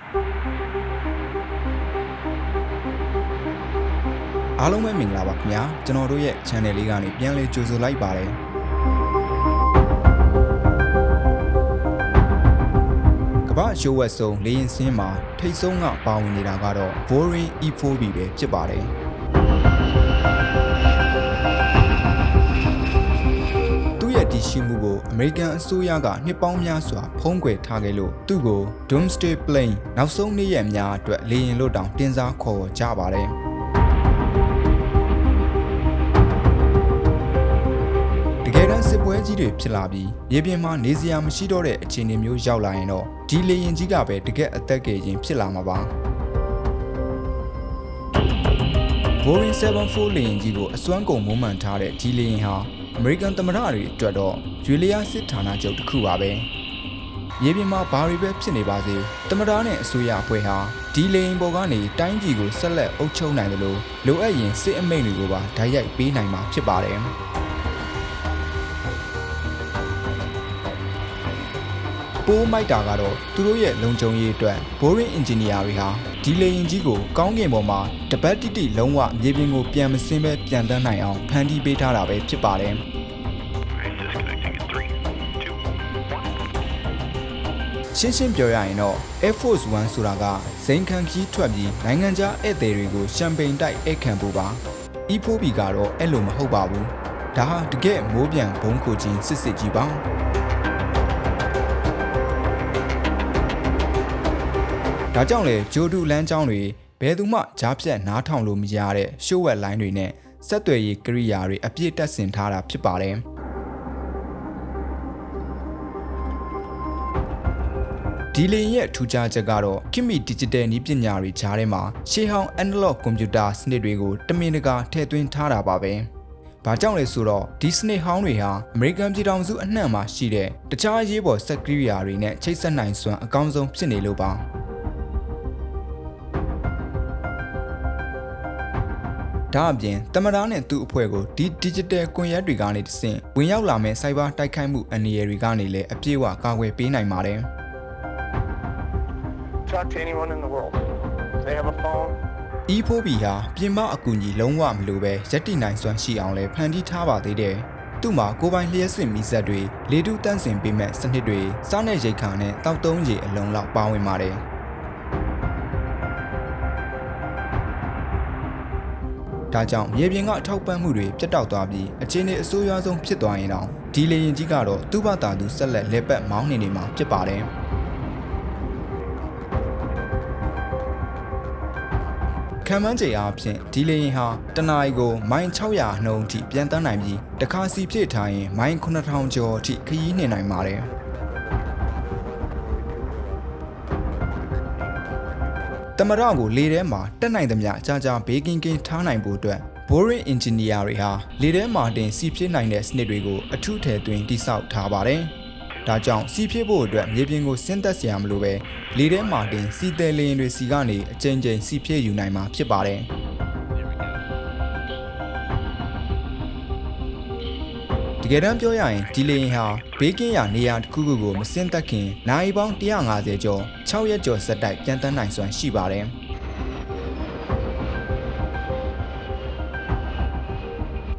အားလုံးပဲမင်္ဂလာပါခင်ဗျာကျွန်တော်တို့ရဲ့ channel လေးကနေပြန်လည်ကြိုဆိုလိုက်ပါတယ်ကမ္ဘာရှိုးဝက်ဆုံးလေရင်စင်းမှာထိတ်ဆုံးကပါဝင်နေတာကတော့ Boring E4B ပဲဖြစ်ပါတယ်သူ့ရဲ့တည်ရှိမှုကိုအမေရိကန်အစိုးရကနှစ်ပေါင်းများစွာဖုံးကွယ်ထားခဲ့လို့သူ့ကို Doomsday Plane နောက်ဆုံးနေ့ရက်များအတွက်လေရင်လို့တောင်တင်စားခေါ်ကြပါတယ်စစ်ပွဲကြီးတွေဖြစ်လာပြီးရေပြင်မှာနေစရာမရှိတော့တဲ့အခြေအနေမျိုးရောက်လာရင်တော့ဒီလေရင်ကြီးကပဲတကယ်အသက်ကြီးဖြစ်လာမှာပါ Boeing 747လေရင်ကြီးကိုအစွမ်းကုန်မွမ်းမံထားတဲ့ဒီလေရင်ဟာအမေရိကန်သမ္မတတွေအတွက်တော့ရွေလျားစစ်ဌာနချုပ်တစ်ခုပါပဲရေပြင်မှာဘာတွေပဲဖြစ်နေပါစေသမ္မတနဲ့အစိုးရအဖွဲ့ဟာဒီလေရင်ပေါ်ကနေတိုင်းပြည်ကိုဆက်လက်အုပ်ချုပ်နိုင်တယ်လို့လိုအပ်ရင်စစ်အမိန့်တွေကိုပါဓာတ်ရိုက်ပေးနိုင်မှာဖြစ်ပါတယ်ပိုးမိုက်တာကတော့သူတို့ရဲ့လုံခြုံရေးအတွက် Boeing engineer တွေဟာဒီလေရင်ကြီးကိုကောင်းကင်ပေါ်မှာတပတ်တိတိလုံးဝမြေပြင်ကိုပြန်မစင်းပဲပြန်တန်းနိုင်အောင်ဖန်တီးပေးထားတာပဲဖြစ်ပါတယ်ရှင်းပြောရရင်တော့ Air Force One ဆိုတာကဇိမ်ခံခီးထွက်ပြီးနိုင်ငံခြားဧည့်သည်တွေကိုရှမ်ပိန်တိုက်ဧည့်ခံဖို့ပါ E4B ကတော့အဲ့လိုမဟုတ်ပါဘူးဒါဟာတကယ်မိုးပြန်ဘုံခိုချင်းစစ်ကြီးပါဒါကြောင့်လေဂျိုဒူလမ်းကြောင်းတွေဘယ်သူမှကြားဖြတ်နားထောင်လို့မရတဲ့ရှိုးဝက်လိုင်းတွေနဲ့ဆက်သွယ်ရေးကိရိယာတွေအပြည့်တက်ဆင်ထားတာဖြစ်ပါတယ်ဒီလေရဲ့ထူးခြားချက်ကတော့ခေတ်မီ digital နည်းပညာတွေကြားထဲမှာရှေးဟောင်း analog computer စနစ်တွေကိုတမင်တကာထည့်သွင်းထားတာပါပဲ။ဘာကြောင့်လဲဆိုတော့ဒီစနစ်ဟောင်းတွေဟာအမေရိကန်ပြည်ထောင်စုအနှံ့မှာရှိတဲ့တခြားရေးပေါ်စက်ကိရိယာတွေနဲ့ချိတ်ဆက်နိုင်စွမ်းအကောင်းဆုံးဖြစ်နေလို့ပါ။ဒါအပြင်သမ္မတနဲ့သူ့အဖွဲ့ကိုဒီ digital ကွန်ရက်တွေကနေတဆင့်ဝင်ရောက်လာမဲ့ cyber တိုက်ခိုက်မှုအန္တရာယ်တွေကနေလည်းအပြည့်အဝကာကွယ်ပေးနိုင်ပါတယ်။ Talk to anyone in the world. They have a phone. E4B ဟာပြင်ပအကူအညီလုံးဝမလိုပဲရက်တိနိုင်စွမ်းရှိအောင်လဲဖန်တီးထားပါသေးတယ်။သူ့မှာကိုပိုင်လျှက်စစ်မီးစက်တွေလေတုတန့်စင်ပေးမဲ့စနစ်တွေစားနယ်ရိတ်ခါနဲ့တောက်သုံးရေအလုံးလောက်ပါဝင်ပါတယ်။ဒါကြောင့်မြေပြင်ကအထောက်ပံ့မှုတွေပြတ်တောက်သွားပြီးအခြေအနေအဆိုးရွားဆုံးဖြစ်သွားရင်တော့ဒီလေရင်ကြီးကတော့သူ့ဘာသာသူဆက်လက်လက်ပတ်မောင်းနေမှာဖြစ်ပါတယ်။ခံမှန်းခြေအားဖြင့်ဒီလေရင်ဟာတနအီကိုမိုင်600နှုန်းအထိပြန်တန်းနိုင်ပြီးတခါစီဖြည့်ထားရင်မိုင်9000ကျော်အထိခရီးနှင်နိုင်ပါတယ်တမရကိုလေထဲမှာတက်နိုင်သမျှကြာကြာဘေးကင်းကင်းထားနိုင်ဖို့အတွက် Boeing engineer တွေဟာလေထဲမှာတင်စီဖြည့်နိုင်တဲ့စနစ်တွေကိုအထူးထည့်သွင်းတိစောက်ထားပါတယ်ဒါကြောင့်စီဖြည့်ဖို့အတွက်မြေပြင်ကိုဆင်းသက်စရာမလိုပဲလေထဲမှာတင်စီတယ်လေရင်တွေစီကနေအကြိမ်ကြိမ်စီဖြည့်ယူနိုင်မှာဖြစ်ပါတယ်တကယ်တမ်းပြောရရင်ဒီလေရင်ဟာဘေးကင်းရာနေရာတစ်ခုခုကိုမဆင်းသက်ခင်နိုင်ပေါင်း150ကျော်6ရက်ကျော်ဆက်တိုက်ပြန်တန်းနိုင်စွမ်းရှိပါတယ်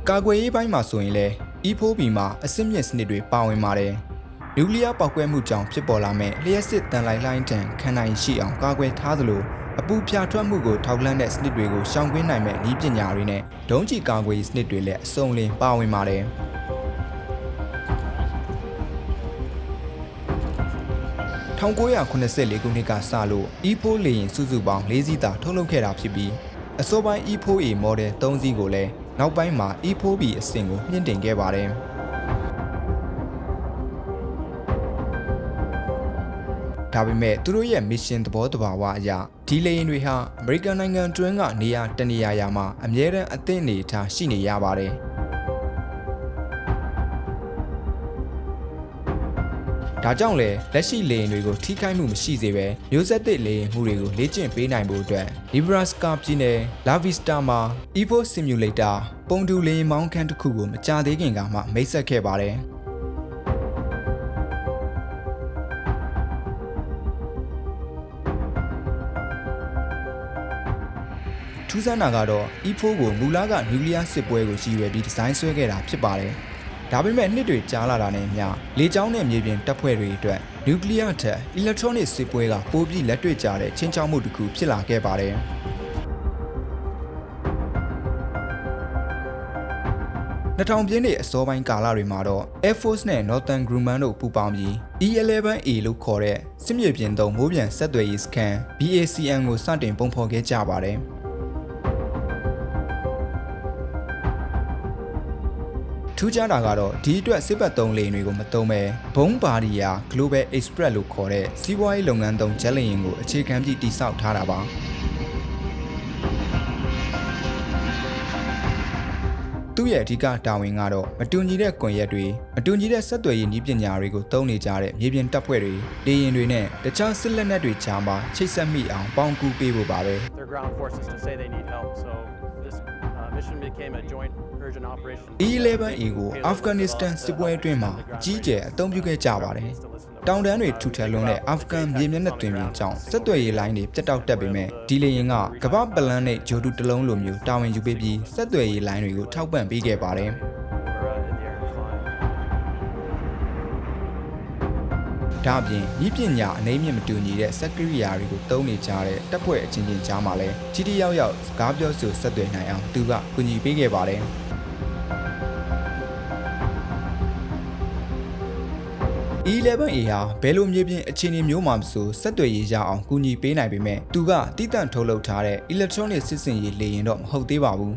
ကာကွယ်ရေးပိုင်းမှာဆိုရင်လည်း E4B မှာအစစ်မြစ်စနစ်တွေပါဝင်ပါတယ်နျူကလ িয়ার ပေါက်ကွဲမှုကြောင့်ဖြစ်ပေါ်လာမဲ့လျှက်စစ်တန်လိုက်လိုင်းတန်ခံနိုင်ရှိအောင်ကာကွယ်ထားသလိုအပူဖြာထွက်မှုကိုထောက်လှမ်းတဲ့စနစ်တွေကိုရှောင်ကွင်းနိုင်မဲ့နည်းပညာတွေနဲ့ဒုံးကျည်ကာကွယ်ရေးစနစ်တွေလည်းအစုံလင်ပါဝင်ပါတယ်1984ခုနှစ်ကစလို့ E4 လေယာဉ်စုစုပေါင်း4စီးသာထုတ်လုပ်ခဲ့တာဖြစ်ပြီးအစောပိုင်း E4A model 3စီးကိုလည်းနောက်ပိုင်းမှာ E4B အဆင့်ကိုမြင့်တင်ခဲ့ပါတယ်ဒါပေမဲ့သူတို့ရဲ့ mission သဘောတဘာဝအရဒီလေယာဉ်တွေဟာအမေရိကန်နိုင်ငံတွင်းကနေရာတနေရာမှာအမြဲတမ်းအသင့်အနေထားရှိနေရပါတယ်ဒါကြောင့်လေလက်ရှိလေယာဉ်တွေကိုထိခိုက်မှုမရှိစေပဲမျိုးဆက်သစ်လေယာဉ်မှုတွေကိုလေ့ကျင့်ပေးနိုင်ဖို့အတွက် Nebraska ပြည်နယ် La Vista မှာ Evo Simulator ပုံတူလေယာဉ်မောင်းခန်းတစ်ခုကိုမကြာသေးခင်ကမှမိတ်ဆက်ခဲ့ပါတယ် ထူးဆန်းတာကတော့ E4 ကိုမူလကနျူကလ িয়ার စစ်ပွဲကိုရည်ရွယ်ပြီးဒီဇိုင်းဆွဲခဲ့တာဖြစ်ပါတယ်။ဒါပေမဲ့နှစ်တွေကြာလာတာနဲ့အမျှလေကြောင်းနဲ့မြေပြင်တပ်ဖွဲ့တွေအတွက်နျူကလ িয়ার ထက် electronic စစ်ပွဲကပိုပြီးလက်တွေ့ကျတဲ့ချင်းချောက်မှုတစ်ခုဖြစ်လာခဲ့ပါတယ်။2000 ပြည့်နှစ်အစောပိုင်းကာလတွေမှာတော့ Air Force နဲ့ Northrop Grumman တို့ပူးပေါင်းပြီး E11A လို့ခေါ်တဲ့စစ်မြေပြင်သုံးမိုးပြန်ဆက်သွယ်ရေးစခန်း BACN ကိုစတင်ပုံဖော်ခဲ့ကြပါတယ်။ထူးခြားတာကတော့ဒီအတွက်စစ်ဘက်သုံးလေယာဉ်တွေကိုမသုံးဘဲဘုံဘာဒီယာ Global Express လို့ခေါ်တဲ့စီးပွားရေးလုပ်ငန်းသုံးဂျက်လေယာဉ်ကိုအခြေခံပြီးတည်ဆောက်ထားတာပါ။သူ့ရဲ့အဓိကတာဝန်ကတော့မတူညီတဲ့ကွန်ရက်တွေမတူညီတဲ့ဆက်သွယ်ရေးနည်းပညာတွေကိုသုံးနေကြတဲ့မြေပြင်တပ်ဖွဲ့တွေလေယာဉ်တွေနဲ့တခြားစစ်လက်နက်တွေကြားမှာချိတ်ဆက်မိအောင်ပေါင်းကူးပေးဖို့ပါပဲ Their ground forces to say they need help. So this mission became a joint urgent operation. E11A ကိုအာဖဂန်နစ္စတန်စစ်ပွဲအတွင်းမှာအကြီးအကျယ်အသုံးပြုခဲ့ကြပါတယ်။တောင်တန်းတွေထူထပ်လွန်းတဲ့အာဖဂန်မြေမျက်နှာတွင်ပြင်ကြောင့်ဆက်သွယ်ရေးလိုင်းတွေပြတ်တောက်တက်ပေမဲ့ဒီလေယာဉ်ကကမ္ဘာပလန်နဲ့ဂျိုတူတလုံးလိုမျိုးတာဝန်ယူပေးပြီးဆက်သွယ်ရေးလိုင်းတွေကိုထောက်ပံ့ပေးခဲ့ပါတယ်။ဒါအပြင်ဤပညာအနေမြင့်မတူညီတဲ့စက်ကရိယာတွေကိုသုံးနေကြတဲ့တပ်ဖွဲ့အချင်းချင်းကြားမှာလည်းကြီးတီရောက်ရောက်စကားပြောဆိုဆက်သွယ်နိုင်အောင်သူကကူညီပေးခဲ့ပါတယ်။ E11A ဟာဘယ်လိုမြေပြင်အခြေအနေမျိုးမှမဆိုဆက်သွယ်ရေးရအောင်ကူညီပေးနိုင်ပေမဲ့သူကတိတန့်ထုတ်လုပ်ထားတဲ့ electronic စစ်စင်ရေးလေယာဉ်တော့မဟုတ်သေးပါဘူး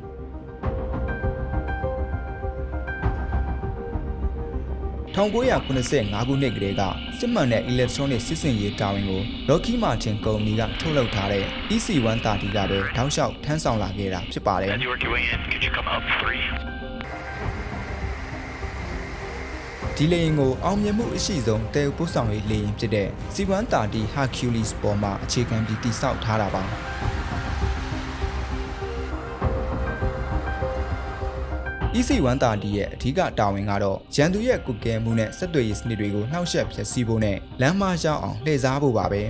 1985ခုနှစ်ကတည်းကစစ်မှန်တဲ့ electronic စစ်စင်ရေးတာဝန်ကို Lockheed Martin ကုမ္ပဏီကထုတ်လုပ်ထားတဲ့ EC-130 ကပဲတောက်လျှောက်ထမ်းဆောင်လာခဲ့တာဖြစ်ပါတယ်ဒီလေယာဉ်ကိုအောင်မြင်မှုအရှိဆုံးတည်ပို့ဆောင်ရေးလေယာဉ်ဖြစ်တဲ့ C-130 Hercules ပေါ်မှာအခြေခံပြီးတည်ဆောက်ထားတာပါEC-130 ရဲ့အဓိကတာဝန်ကတော့ရန်သူရဲ့ကုကဲမှုနဲ့ဆက်သွယ်ရေးစနစ်တွေကိုနှောက်ယှက်ဖျက်ဆီးဖို့နဲ့လမ်းမရောက်အောင်လှည့်စားဖို့ပါပဲ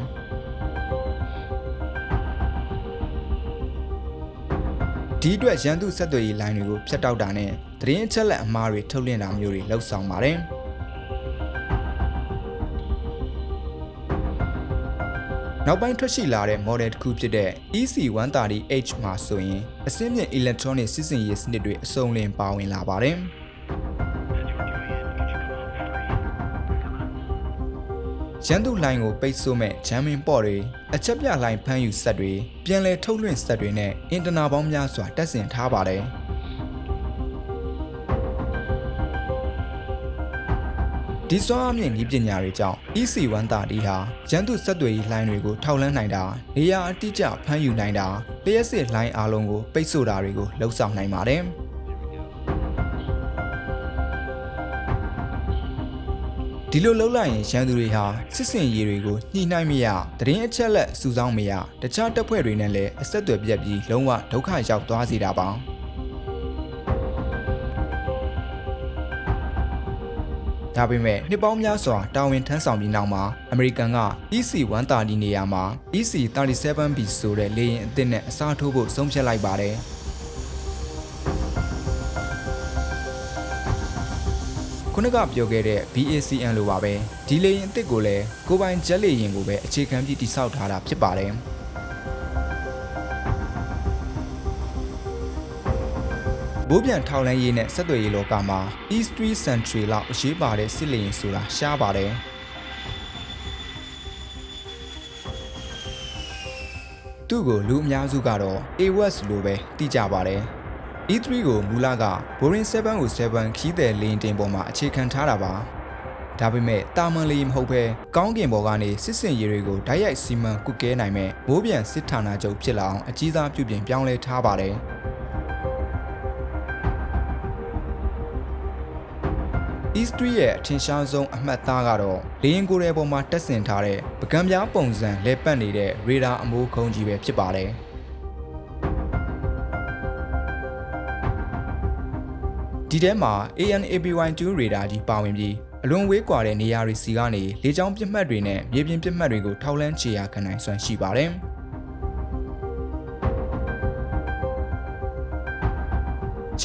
ဒီအတွက်ရန်သူဆက်သွယ်ရေးလိုင်းတွေကိုဖျက်တောက်တာနဲ့သတင်းအချက်အလက်အမှားတွေထုတ်လွှင့်တာမျိုးတွေလှုပ်ဆောင်ပါတယ်နောက်ပိုင်းထွက်ရှိလာတဲ့ model တစ်ခုဖြစ်တဲ့ EC-130H မှာဆိုရင်အဆင့်မြင့် electronic စစ်စင်ရေးစနစ်တွေအစုံလင်ပါဝင်လာပါတယ်ရန်သူလိုင်းကိုပိတ်ဆို့မဲ့ jamming port တွေအချက်ပြလိုင်းဖမ်းယူစက်တွေပြန်လည်ထုတ်လွှင့်စက်တွေနဲ့အင်တာနာပေါင်းများစွာတပ်ဆင်ထားပါတယ်ဒီစွမ်းအားမြင့်နည်းပညာတွေကြောင့် EC-130 ဟာရန်သူဆက်သွယ်ရေးလိုင်းတွေကိုထောက်လှမ်းနိုင်တာနေရာအတိအကျဖမ်းယူနိုင်တာလျှက်စစ်လိုင်းအားလုံးကိုပိတ်ဆို့တာတွေကိုလှုပ်ဆောင်နိုင်ပါတယ်ဒီလိုလှုပ်လိုက်ရင်ရန်သူတွေဟာစစ်စင်ရေးတွေကိုညှိနှိုင်းမရသတင်းအချက်လက်စုဆောင်းမရတခြားတပ်ဖွဲ့တွေနဲ့လည်းအဆက်အသွယ်ပြတ်ပြီးလုံးဝဒုက္ခရောက်သွားစေတာပါဒါပေမဲ့နှစ်ပေါင်းများစွာတာဝန်ထမ်းဆောင်ပြီးနောက်မှာအမေရိကန်က EC-130 နေရာမှာ EC-37B ဆိုတဲ့လေယာဉ်အသစ်နဲ့အစားထိုးဖို့ဆုံးဖြတ်လိုက်ပါတယ်ခုနကပြောခဲ့တဲ့ BACN လိုပါပဲဒီလေယာဉ်အသစ်ကိုလည်းကိုပိုင်ဂျက်လေယာဉ်ကိုပဲအခြေခံပြီးတည်ဆောက်ထားတာဖြစ်ပါတယ်ဘိုးပြန်ထောက်လန်းရေးနဲ့ဆက်သွယ်ရေးလောကမှာ East 3 Century လောက်အရေးပါတဲ့စစ်လေယာဉ်ဆိုတာရှားပါတယ်သူ့ကိုလူအများစုကတော့ AWACS လို့ပဲသိကြပါတယ် E3 ကိုမူလက Boeing 707 ခီးသည်လေယာဉ်တင်ပေါ်မှာအခြေခံထားတာပါဒါပေမဲ့တာမန်လေယာဉ်မဟုတ်ဘဲကောင်းကင်ပေါ်ကနေစစ်စင်ရေးတွေကိုဓာတ်ရိုက်စီမံကွပ်ကဲနိုင်မဲ့မိုးပြန်စစ်ဌာနချုပ်ဖြစ်လာအောင်အကြီးစားပြုပြင်ပြောင်းလဲထားပါတယ်East 3ရဲ့အထင်ရှားဆုံးအမှတ်အသားကတော့လေယာဉ်ကိုယ်ရဲ့ပေါ်မှာတက်ဆင်ထားတဲ့ပကံပြားပုံစံလဲပတ်နေတဲ့ရေဒါအမိုးခုံးကြီးပဲဖြစ်ပါတယ်ဒီထဲမှာ AN/APY-2 ရေဒါကြီးပါဝင်ပြီးအလွန်ဝေးကွာတဲ့နေရာတွေစီကနေလေကြောင်းပစ်မှတ်တွေနဲ့မြေပြင်ပစ်မှတ်တွေကိုထောက်လှမ်းခြေရာခံနိုင်စွမ်းရှိပါတယ်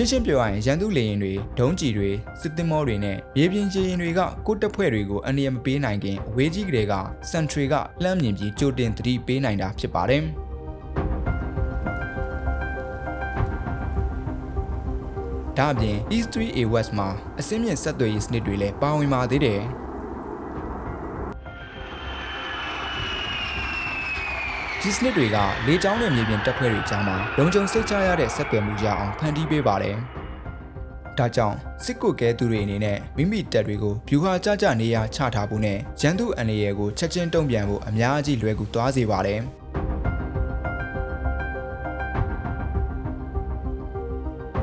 ရှင်းရှင်းပြောရရင်ရန်သူလေရင်တွေဒုံးကျည်တွေစစ်သင်္ဘောတွေနဲ့မြေပြင်ခြေရင်တွေကကိုတပ်ဖွဲ့တွေကိုအန္တရာယ်မပေးနိုင်ခင်အဝေးကြီးကလေးကစန်ထရီကလှမ်းမြင်ပြီးကြိုတင်သတိပေးနိုင်တာဖြစ်ပါတယ်။ဒါအပြင် E3A West မှာအစင်းမြင့်ဆက်သွယ်ရေးစနစ်တွေလည်းပါဝင်ပါသေးတယ်။ဒီစနစ်တွေကလေကြောင်းနဲ့မြေပြင်တပ်ဖွဲ့တွေကြားမှာလုံခြုံစိတ်ချရတဲ့ဆက်သွယ်မှုရအောင်ဖန်တီးပေးပါတယ်။ဒါကြောင့်စစ်ကူကဲသူတွေအနေနဲ့မိမိတပ်တွေကိုဗျူဟာကျကျနေရာချထားဖို့နဲ့ရန်သူအန္တရာယ်ကိုချက်ချင်းတုံ့ပြန်ဖို့အများကြီးလွယ်ကူသွားစေပါတယ်။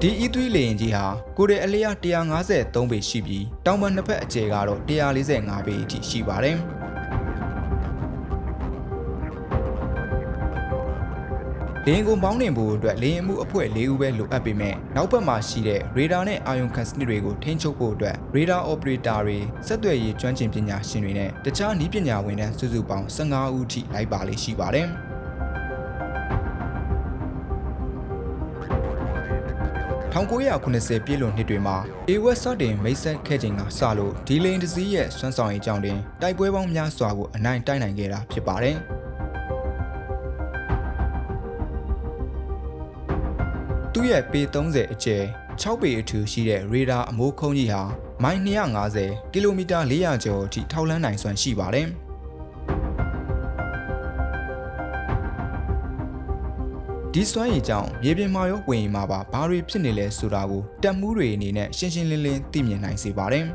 ဒီ E3 လေယာဉ်ကြီးဟာကိုယ်ရဲ့အလျား153ပေရှိပြီးတောင်ပံနှစ်ဖက်အကျယ်ကတော့145ပေအထိရှိပါတယ်။လေယာဉ်ကိုမောင်းနှင်ဖို့အတွက်လေယာဉ်မှုအဖွဲ့၄ဦးပဲလိုအပ်ပေမဲ့နောက်ဘက်မှာရှိတဲ့ရေဒါနဲ့အာယုံခံစနစ်တွေကိုထိန်းချုပ်ဖို့အတွက်ရေဒါအော်ပရေတာတွေဆက်သွယ်ရေးကျွမ်းကျင်ပညာရှင်တွေနဲ့တခြားနည်းပညာဝန်ထမ်းစုစုပေါင်း15ဦးထိလိုက်ပါလိမ့်ရှိပါတယ်။1980ပြည့်လွန်နှစ်တွေမှာ AWS စတင်မိတ်ဆက်ခဲ့ချိန်ကစလို့ဒီလေယာဉ်တစ်စီးရဲ့စွမ်းဆောင်ရည်ကြောင့်တင်တိုက်ပွဲပေါင်းများစွာကိုအနိုင်တိုက်နိုင်ခဲ့တာဖြစ်ပါတယ်။သူ့ရဲ့ပေ30အကျယ်6ပေအထူရှိတဲ့ရေဒါအမိုးခုံးကြီးဟာမိုင်250ကီလိုမီတာ400ကျော်အထိထောက်လှမ်းနိုင်စွမ်းရှိပါတယ်။ဒီစွမ်းရည်ကြောင့်မြေပြင်မှာရောဝေရင်မှာပါဘာတွေဖြစ်နေလဲဆိုတာကိုတပ်မှုတွေအနေနဲ့ရှင်းရှင်းလင်းလင်းသိမြင်နိုင်စေပါတယ်။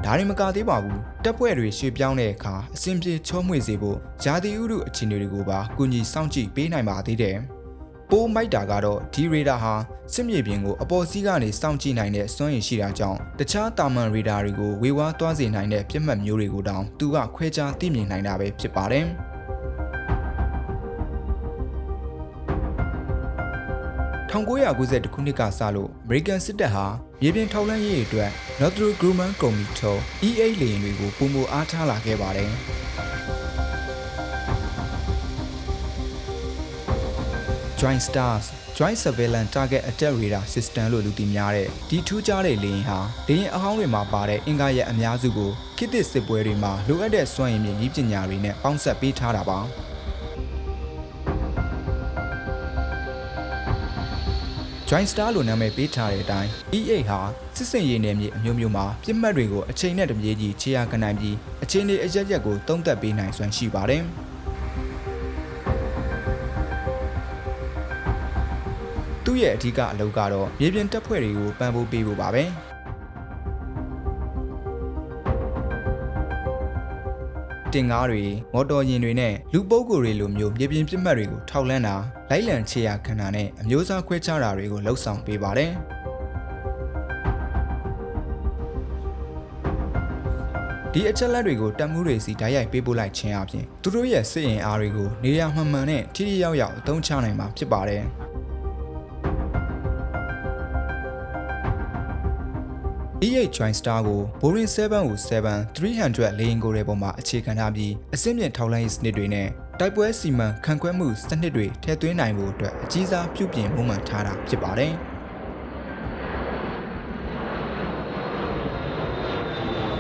ဒါရင်မကသေးပါဘူးတပ်ဖွဲ့တွေရွှေ့ပြောင်းတဲ့အခါအစဉ်ပြေချောမွေ့စေဖို့ဂျာတိဥရုအခြေအနေတွေကိုပါကူညီစောင့်ကြည့်ပေးနိုင်ပါသေးတယ်။ပိုးမိုက်တာကတော့ဒီရေဒါဟာစစ်မြေပြင်ကိုအပေါ်စီးကနေစောင့်ကြည့်နိုင်တဲ့စွမ်းရည်ရှိတာကြောင့်တခြားတာမန်ရေဒါတွေကိုဝေဝါးသွားစေနိုင်တဲ့ပြစ်မှတ်မျိုးတွေကိုတောင်သူကခွဲခြားသိမြင်နိုင်တာပဲဖြစ်ပါတယ်။1992ခုနှစ်ကစလို့ American စစ်တပ်ဟာမြေပြင်ထောက်လှမ်းရေးအတွက် Northrop Grumman ကုမ္ပဏီထုတ် E8 လေယာဉ်တွေကိုပုံမအားထားလာခဲ့ပါတယ်။ Joint Stars Joint Surveillance Target Attack Radar System လို့လူသိများတဲ့ဒီထူးခြားတဲ့လေယာဉ်ဟာလေယာဉ်အဟောင်းတွေမှာပါတဲ့အင်္ဂါရပ်အများစုကိုခေတ်သစ်စစ်ပွဲတွေမှာလိုအပ်တဲ့စွမ်းရည်မြင့်နည်းပညာတွေနဲ့ပေါင်းစပ်ပေးထားတာပါ။ Joint Star လို့နာမည်ပေးထားတဲ့အတိုင်း E8 ဟာစစ်စင်ရေးနယ်မြေအမျိုးမျိုးမှာပြစ်မှတ်တွေကိုအချိန်နဲ့တပြေးညီခြေရာခံနိုင်ပြီးအခြေအနေအရက်ကိုသုံးသပ်ပေးနိုင်စွမ်းရှိပါတယ်။သူ့ရဲ့အဓိကအလုပ်ကတော့မြေပြင်တပ်ဖွဲ့တွေကိုပံ့ပိုးပေးဖို့ပါပဲ။တင်ကားတွေမော်တော်ယာဉ်တွေနဲ့လူပုဂ္ဂိုလ်တွေလိုမျိုးမြေပြင်ပြစ်မှတ်တွေကိုထောက်လှမ်းတာလိုက်လံခြေရာခံတာနဲ့အမျိုးအစားခွဲခြားတာတွေကိုလှုပ်ဆောင်ပေးပါတယ်။ဒီအချက်လက်တွေကိုတပ်မှုတွေစီဓာတ်ရိုက်ပေးပို့လိုက်ခြင်းအပြင်သူတို့ရဲ့စစ်အင်အားတွေကိုနေရာမှန်မှန်နဲ့ထိထိရောက်ရောက်အသုံးချနိုင်မှာဖြစ်ပါတယ်။ E8 Joint Star ကို Boeing 707-300 လေယာဉ်ကိုယ်တွေပေါ်မှာအခြေခံထားပြီးအဆင့်မြင့်ထောက်လှမ်းရေးစနစ်တွေနဲ့တိုက်ပွဲစီမံခန့်ခွဲမှုစနစ်တွေထည့်သွင်းနိုင်ဖို့အတွက်အကြီးစားပြုပြင်မွမ်းမံထားတာဖြစ်ပါတယ်။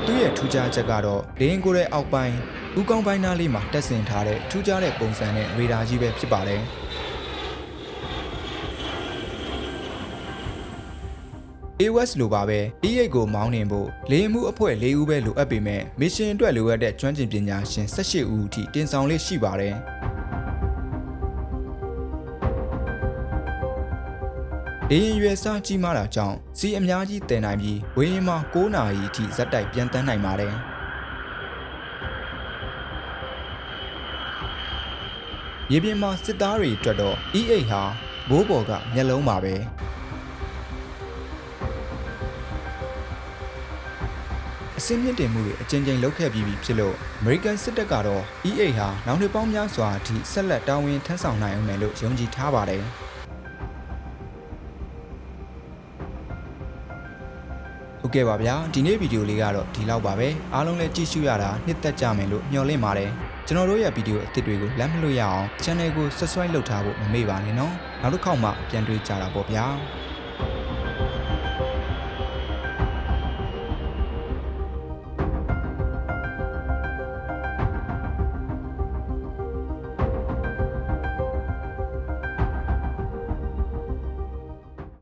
သူ့ရဲ့ထူးခြားချက်ကတော့လေယာဉ်ကိုယ်ရဲ့အောက်ပိုင်းဥကောင်းပိုင်းနားလေးမှာတက်ဆင်ထားတဲ့ထူးခြားတဲ့ပုံစံနဲ့ရေဒါကြီးပဲဖြစ်ပါတယ်။ AWS လိုပါပဲ E8 ကိုမောင်းနှင်ဖို့လေယာဉ်မှုအဖွဲ့၄ဦးပဲလိုအပ်ပေမဲ့မစ်ရှင်အတွက်လိုအပ်တဲ့ကျွမ်းကျင်ပညာရှင်18ဦးအထိတင်ဆောင်လေးရှိပါတယ်။လေယာဉ်ရွယ်စားကြီးမားတာကြောင့်စီးအများကြီးတည်နိုင်ပြီးဝေးရင်မှာ9နာရီအထိဇက်တိုက်ပြန်တန်းနိုင်ပါတယ်။ရေပြင်မှာစစ်သားတွေအတွက်တော့ E8 ဟာဘိုးဘော်ကမျက်လုံးပါပဲ။အစင်းမြင့်တင်မှုတွေအကြိမ်ကြိမ်လုပ်ခဲ့ပြီးဖြစ်လို့ American စစ်တပ်ကတော့ E8 ဟာနောက်နှစ်ပေါင်းများစွာအထိဆက်လက်တာဝန်ထမ်းဆောင်နိုင်အောင်မယ်လို့ယုံကြည်ထားပါတယ်။ဟုတ်ကဲ့ပါဗျာဒီနေ့ဗီဒီယိုလေးကတော့ဒီလောက်ပါပဲအားလုံးလည်းကြည့်ရှုရတာနှစ်သက်ကြမယ်လို့မျှော်လင့်ပါတယ်။ ကျွန်တော်တို့ရဲ့ဗီဒီယိုအသစ်တွေကိုလက်မလွတ်ရအောင် channel ကို subscribe လုပ်ထားဖို့မမေ့ပါနဲ့နော်နောက်တစ်ခေါက်မှပြန်တွေ့ကြတာပေါ့ဗျာ